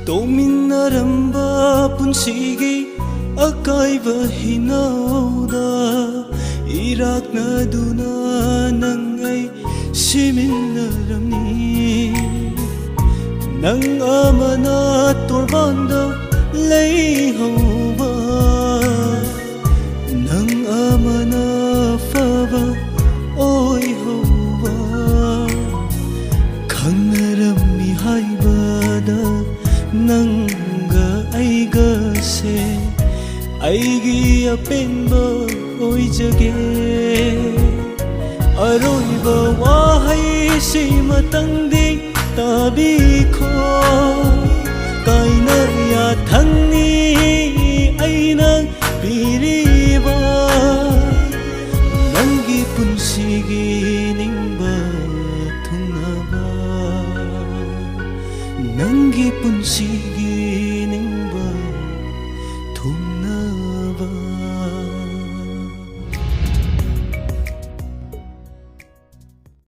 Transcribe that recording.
ꯇꯧꯃꯤꯟꯅꯔꯝꯕ ꯄꯨꯟꯁꯤꯒꯤ ꯑꯀꯥꯏꯕ ꯍꯤꯅꯧꯗ ꯏꯔꯥꯛꯅꯗꯨꯅ ꯅꯪ ꯑꯩ ꯁꯤꯃꯤꯟꯅꯔꯝꯃꯤ ꯅꯪ ꯑꯃꯅ ꯇꯣꯔꯕꯥꯟꯗ ꯂꯩꯍꯧꯕ ꯅꯪ ꯑꯃꯅ ꯐꯕ ꯑꯣꯏꯍꯧꯕ ꯈꯪꯅꯔꯝꯃꯤ ꯍꯥꯏꯕꯗ ꯅꯪꯒ ꯑꯩꯒꯁꯦ ꯑꯩꯒꯤ ꯑꯄꯦꯟꯕ ꯑꯣꯏꯖꯒꯦ ꯑꯔꯣꯏꯕ ꯋꯥꯍꯩꯁꯤꯃꯇꯪꯗꯤ ꯇꯥꯕꯤꯈꯣ ꯀꯥꯏꯅ ꯌꯥꯊꯪꯅꯤ ꯑꯩꯅ ꯄꯤꯔꯤꯕ ꯅꯪꯒꯤ ꯄꯨꯟꯁꯤꯒꯤ ꯅꯤꯡꯕ ꯊꯨꯡꯅꯕ ꯅꯪꯒꯤ ꯄꯨꯟꯁꯤꯒꯤ